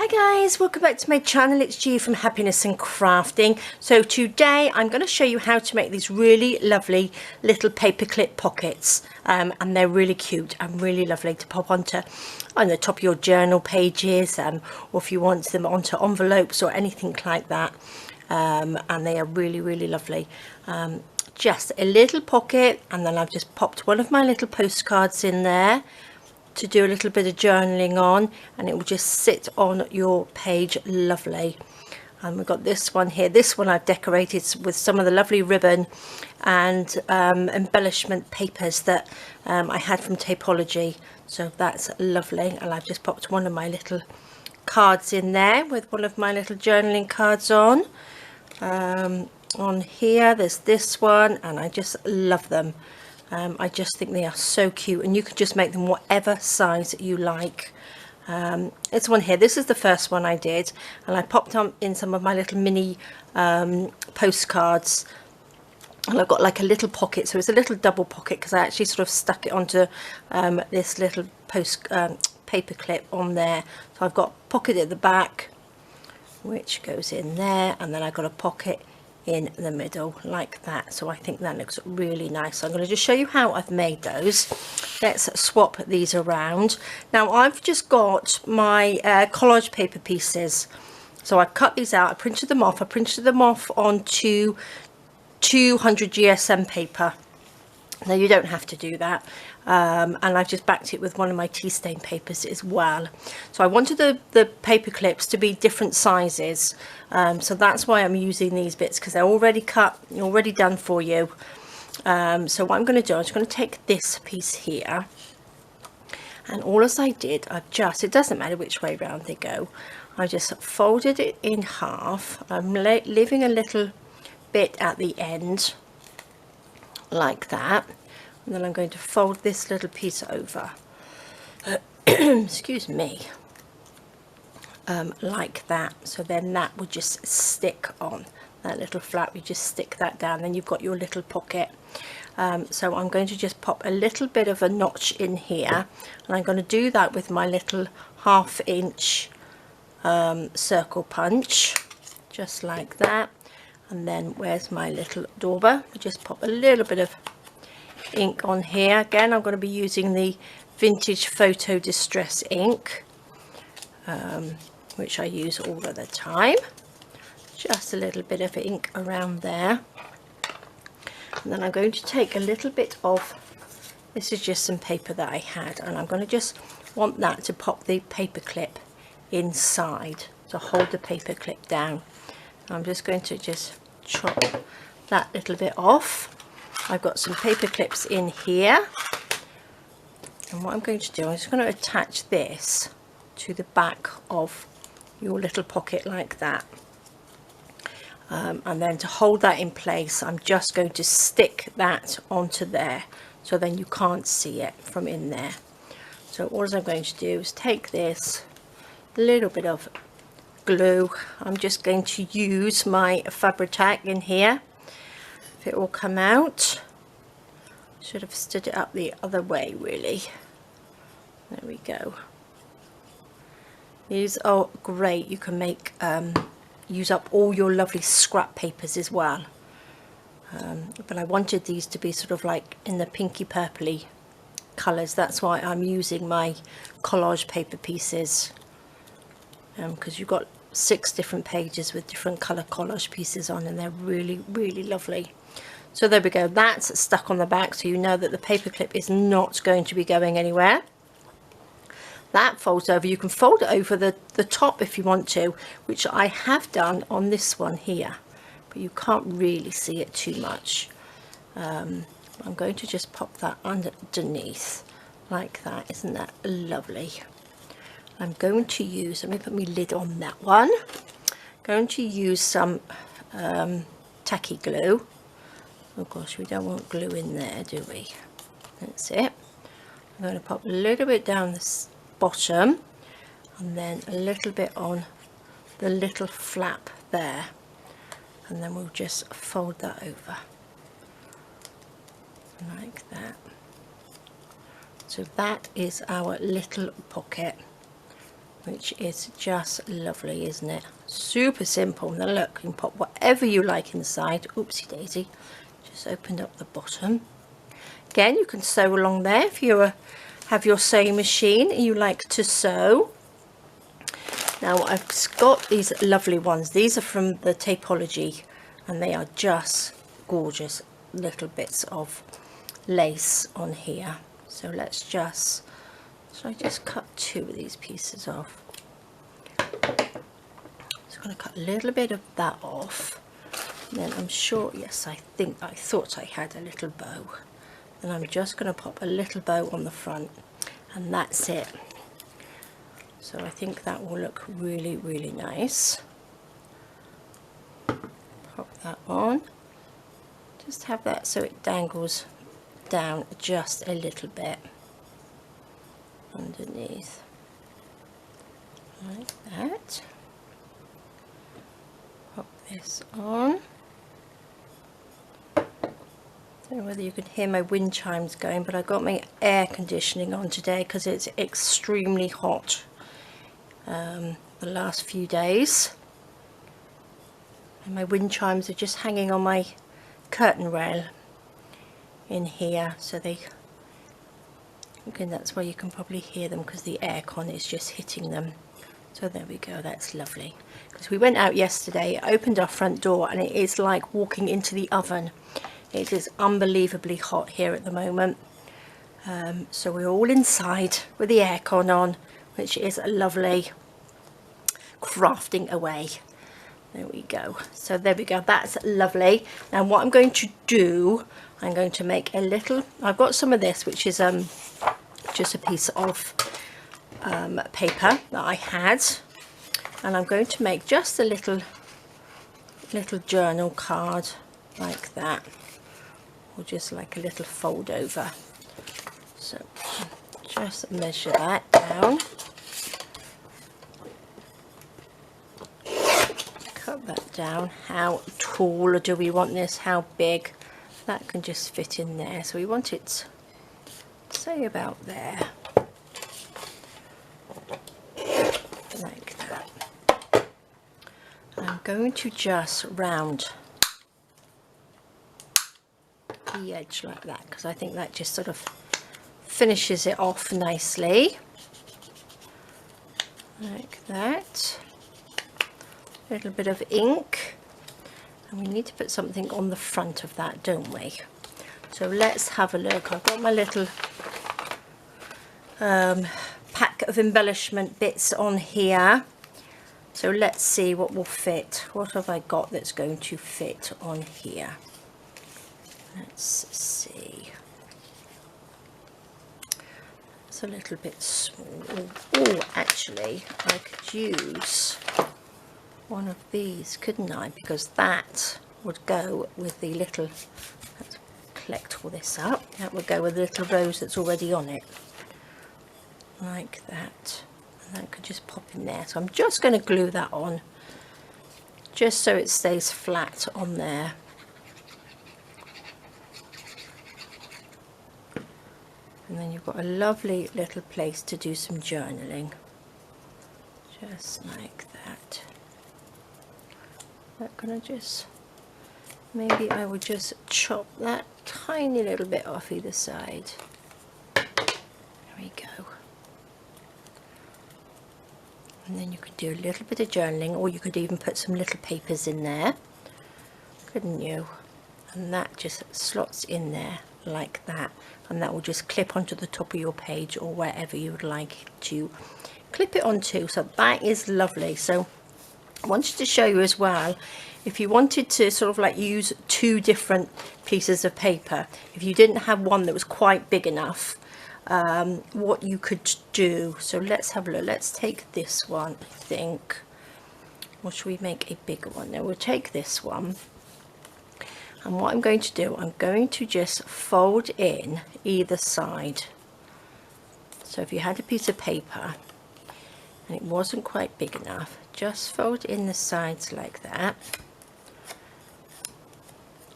Hi guys, welcome back to my channel. It's G from Happiness and Crafting. So today I'm going to show you how to make these really lovely little paperclip pockets, and they're really cute and really lovely to pop onto on the top of your journal pages, or if you want them onto envelopes or anything like that, and they are really lovely. Just a little pocket, and then I've just popped one of my little postcards in there to do a little bit of journaling on, and it will just sit on your page lovely. And we've got this one here. This one I've decorated with some of the lovely ribbon and embellishment papers that I had from Tapology, so that's lovely. And I've just popped one of my little cards in there with one of my little journaling cards on. On here there's this one, and I just love them. I just think they are so cute, and you can just make them whatever size you like. This one here, this is the first one I did, and I popped on in some of my little mini postcards, and I've got like a little pocket, so it's a little double pocket because I actually sort of stuck it onto this little paper clip on there. So I've got a pocket at the back which goes in there, and then I've got a pocket in the middle like that. So I think that looks really nice. So I'm going to just show you how I've made those. Let's swap these around. Now I've just got my collage paper pieces, so I've cut these out, I printed them off. I printed them off onto 200 GSM paper. Now you don't have to do that, and I've just backed it with one of my tea stain papers as well. So I wanted the paper clips to be different sizes, so that's why I'm using these bits, because they're already cut, already done for you. So what I'm going to do, I'm just going to take this piece here, and all as I did, I've just, it doesn't matter which way round they go, I just folded it in half. I'm leaving a little bit at the end like that, and then I'm going to fold this little piece over excuse me, like that. So then that will just stick on that little flap. You just stick that down, then you've got your little pocket. So I'm going to just pop a little bit of a notch in here, and I'm going to do that with my little 1/2 inch circle punch, just like that. And then where's my little dauber? I just pop a little bit of ink on here. Again, I'm going to be using the Vintage Photo Distress ink, which I use all of the time. Just a little bit of ink around there. And then I'm going to take a little bit of, this is just some paper that I had, and I'm going to just want that to pop the paper clip inside to hold the paper clip down. I'm just going to just chop that little bit off. I've got some paper clips in here, and what I'm going to do, I'm just going to attach this to the back of your little pocket like that, and then to hold that in place, I'm just going to stick that onto there, so then you can't see it from in there. So all I'm going to do is take this little bit of glue. I'm just going to use my Fabri-Tac in here. If it will come out, should have stood it up the other way really. There we go. These are great. You can make use up all your lovely scrap papers as well, but I wanted these to be sort of like in the pinky purpley colours. That's why I'm using my collage paper pieces, because you've got 6 different pages with different colour collage pieces on, and they're really lovely. So there we go, that's stuck on the back, so you know that the paper clip is not going to be going anywhere. That folds over. You can fold it over the top if you want to, which I have done on this one here, but you can't really see it too much. I'm going to just pop that underneath like that. Isn't that lovely? I'm going to use, let me put my lid on that one. Going to use some tacky glue. Oh gosh, we don't want glue in there, do we? That's it. I'm going to pop a little bit down this bottom, and then a little bit on the little flap there, and then we'll just fold that over like that. So that is our little pocket. which is just lovely, isn't it? Super simple. Now look, you can pop whatever you like inside. Oopsie daisy, just opened up the bottom. Again, you can sew along there if you have your sewing machine and you like to sew. Now I've got these lovely ones. These are from the Tapology, and they are just gorgeous little bits of lace on here. So let's just, so I just cut 2 of these pieces off. So I'm going to cut a little bit of that off, and then I'm sure, yes, I thought I had a little bow, and I'm just going to pop a little bow on the front, and that's it. So I think that will look really, really nice. Pop that on. Just have that so it dangles down just a little bit underneath. Like that. Pop this on. Don't know whether you can hear my wind chimes going, but I've got my air conditioning on today because it's extremely hot. The last few days, and my wind chimes are just hanging on my curtain rail in here, so they, again, that's where you can probably hear them because the aircon is just hitting them. So there we go, that's lovely. Because we went out yesterday, opened our front door, and it is like walking into the oven. It is unbelievably hot here at the moment. So we're all inside with the aircon on, which is lovely, crafting away. There we go. So there we go, that's lovely. Now what I'm going to do, I'm going to make a little, I've got some of this, which is just a piece of paper that I had, and I'm going to make just a little journal card like that, or just like a little fold over. So just measure that down, cut that down. How tall do we want this? How big? That can just fit in there. So we want it, say, about there, like that. I'm going to just round the edge like that, because I think that just sort of finishes it off nicely, like that. A little bit of ink, and we need to put something on the front of that, don't we? So let's have a look. I've got my little pack of embellishment bits on here, so let's see what will fit. What have I got that's going to fit on here? Let's see. It's a little bit small. Oh, actually, I could use one of these, couldn't I? Because that would go with the little, let's collect all this up, that would go with the little rose that's already on it, like that, and that could just pop in there. So I'm just going to glue that on, just so it stays flat on there. And then you've got a lovely little place to do some journaling, just like that. That gonna just, maybe I would just chop that tiny little bit off either side. There we go. And then you could do a little bit of journaling, or you could even put some little papers in there, couldn't you? And that just slots in there like that, and that will just clip onto the top of your page or wherever you would like to clip it onto. So that is lovely. So I wanted to show you as well, if you wanted to sort of like use 2 different pieces of paper, if you didn't have one that was quite big enough, what you could do. So let's have a look. Let's take this one, I think, or should we make a bigger one? Now we'll take this one, and what I'm going to do, I'm going to just fold in either side. So if you had a piece of paper and it wasn't quite big enough, just fold in the sides like that,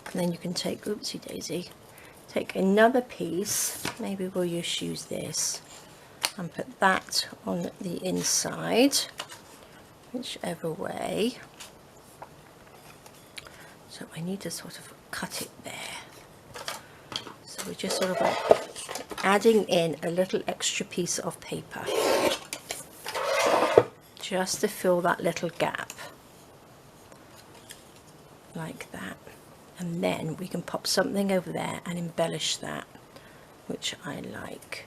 and then you can take, oopsie daisy, take another piece, maybe we'll just use this, and put that on the inside, whichever way. So I need to sort of cut it there. So we're just sort of like adding in a little extra piece of paper just to fill that little gap, like that. And then we can pop something over there and embellish that, which I like.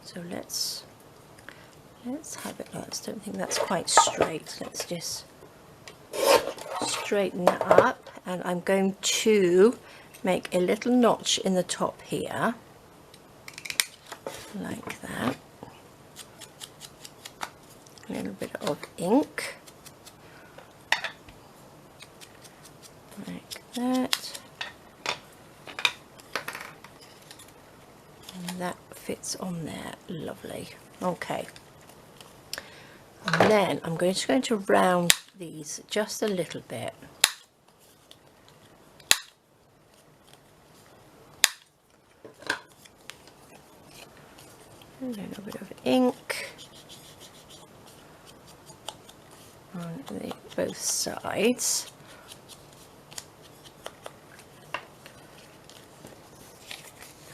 So let's have it. I don't think that's quite straight. Let's just straighten that up, and I'm going to make a little notch in the top here, like that. A little bit of ink, like that, and that fits on there, lovely. Okay, and then I'm just going to round these just a little bit. A little bit of ink on both sides.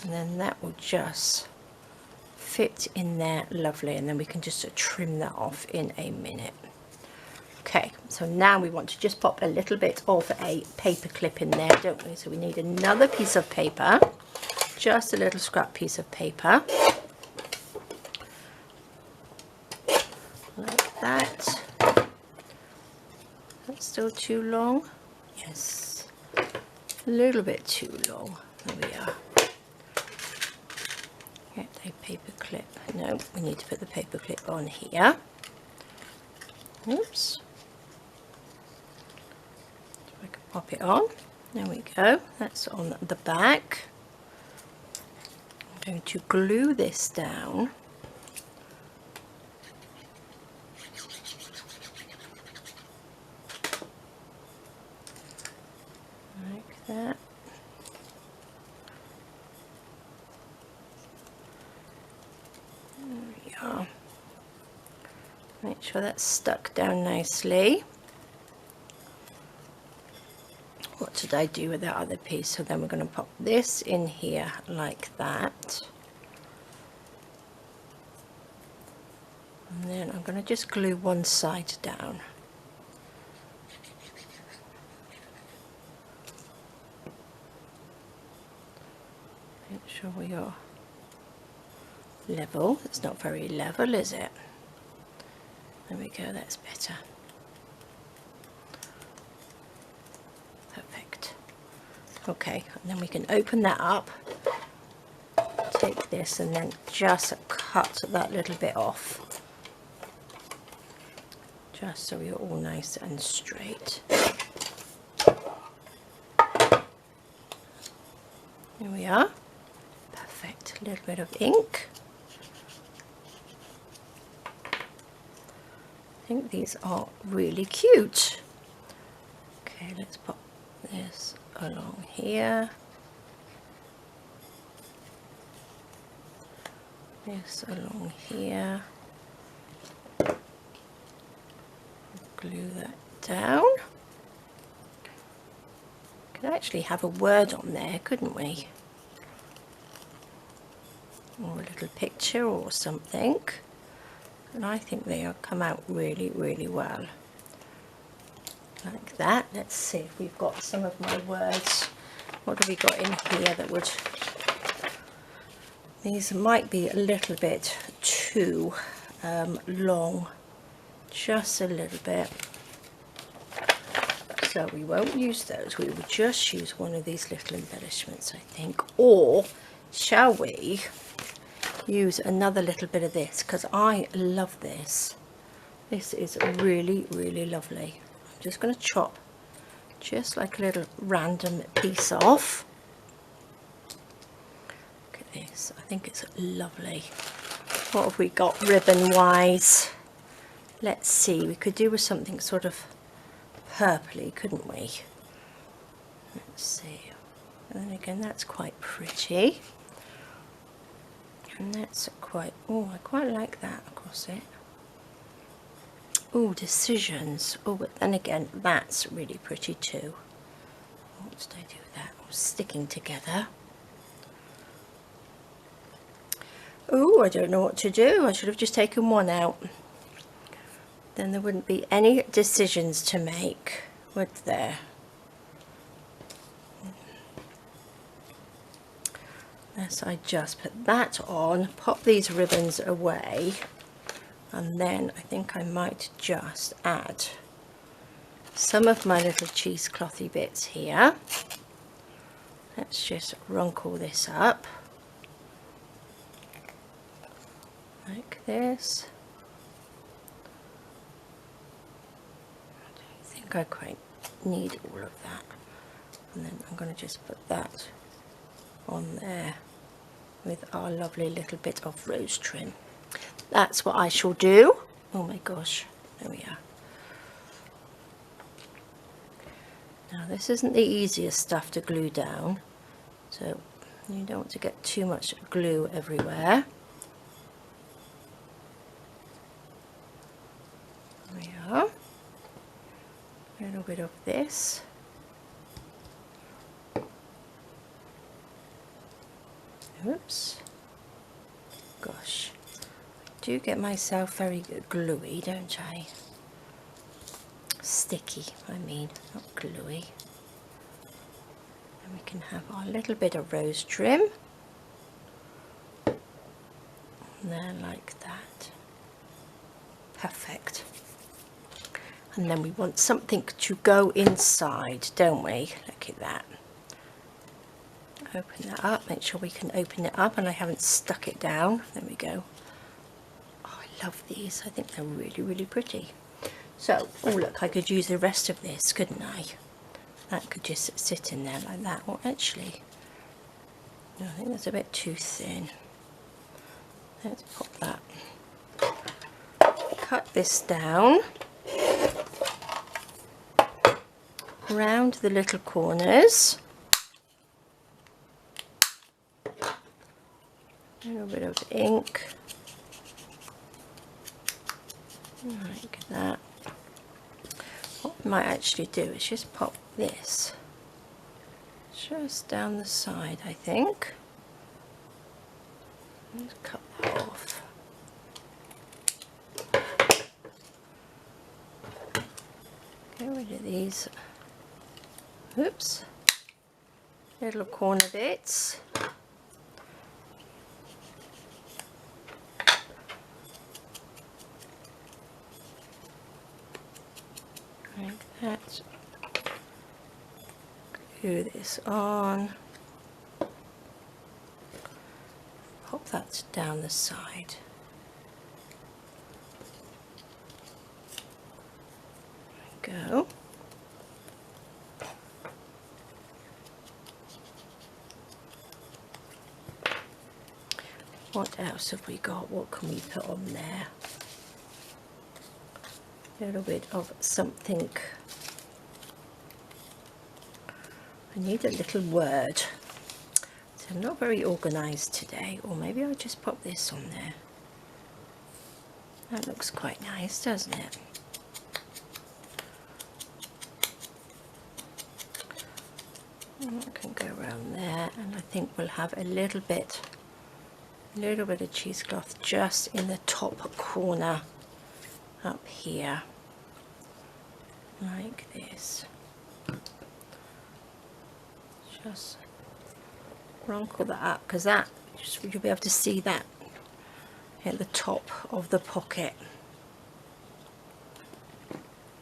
And then that will just fit in there lovely, and then we can just trim that off in a minute. Okay, so now we want to just pop a little bit of a paper clip in there, don't we? So we need another piece of paper, just a little scrap piece of paper, like that. That's still too long? Yes, a little bit too long. There we are. Get a paper clip. No, we need to put the paper clip on here. Oops. So I can pop it on. There we go. That's on the back. I'm going to glue this down. Like that. Make sure that's stuck down nicely. What did I do with that other piece? So then we're going to pop this in here like that. And then I'm going to just glue one side down. Make sure we are level. It's not very level, is it? There we go, that's better. Perfect. Okay, and then we can open that up, take this and then just cut that little bit off, just so we're all nice and straight. Here we are. Perfect. A little bit of ink. I think these are really cute. Okay, let's pop this along here. This along here. Glue that down. Could actually have a word on there, couldn't we? Or a little picture or something. And I think they will come out really, really well. Like that. Let's see if we've got some of my words. What have we got in here that would... These might be a little bit too long. Just a little bit. So we won't use those. We will just use one of these little embellishments, I think. Or shall we use another little bit of this, because I love this. This is really, really lovely. I'm just going to chop just like a little random piece off. Look at this. I think it's lovely. What have we got ribbon wise? Let's see. We could do with something sort of purpley, couldn't we? Let's see. And then again, that's quite pretty. And that's quite, oh, I quite like that across it. Oh, decisions. Oh, but then again, that's really pretty too. What did I do with that? Oh, sticking together. Oh, I don't know what to do. I should have just taken one out. Then there wouldn't be any decisions to make, would there? Unless I just put that on, pop these ribbons away, and then I think I might just add some of my little cheeseclothy bits here. Let's just runkle this up like this. I don't think I quite need all of that, and then I'm going to just put that on there with our lovely little bit of rose trim. That's what I shall do. Oh my gosh, there we are. Now this isn't the easiest stuff to glue down, so you don't want to get too much glue everywhere. There we are. A little bit of this. Oops. Gosh, I do get myself very gluey, don't I? Sticky, I mean, not gluey. And we can have our little bit of rose trim. There, like that. Perfect. And then we want something to go inside, don't we? Look at that. Open that up, make sure we can open it up, and I haven't stuck it down. There we go. Oh, I love these. I think they're really, really pretty. So, oh look, I could use the rest of this, couldn't I? That could just sit in there like that. Well, actually, no, I think that's a bit too thin. Let's pop that. Cut this down around the little corners. A little bit of ink, like that. What I might actually do is just pop this just down the side, I think. Let's cut that off. Get rid of these, oops, little corner bits. Like that. Glue this on. Pop that down the side. There we go. What else have we got? What can we put on there? A little bit of something. I need a little word. So I'm not very organised today, or maybe I'll just pop this on there. That looks quite nice, doesn't it? And that can go around there, and I think we'll have a little bit of cheesecloth just in the top corner up here, like this. Just wrinkle that up, because that you'll be able to see that at the top of the pocket.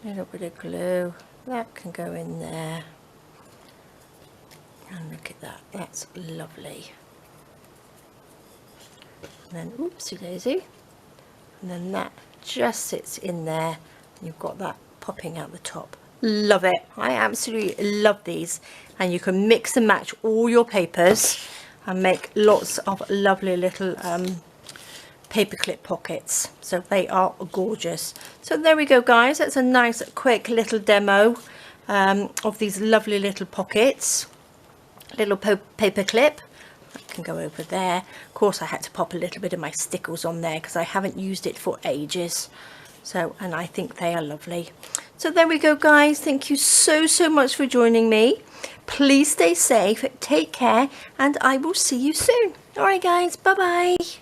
A little bit of glue, that can go in there, and look at that, that's lovely. And then oopsie daisy, and then that just sits in there, and you've got that popping out the top. Love it. I absolutely love these, and you can mix and match all your papers and make lots of lovely little paperclip pockets. So they are gorgeous. So there we go, guys, that's a nice quick little demo of these lovely little pockets, little paperclip. can go over there. Of course I had to pop a little bit of my stickles on there because I haven't used it for ages. So, and I think they are lovely. So there we go, guys. Thank you so much for joining me. Please stay safe, take care, and I will see you soon. All right, guys, bye bye.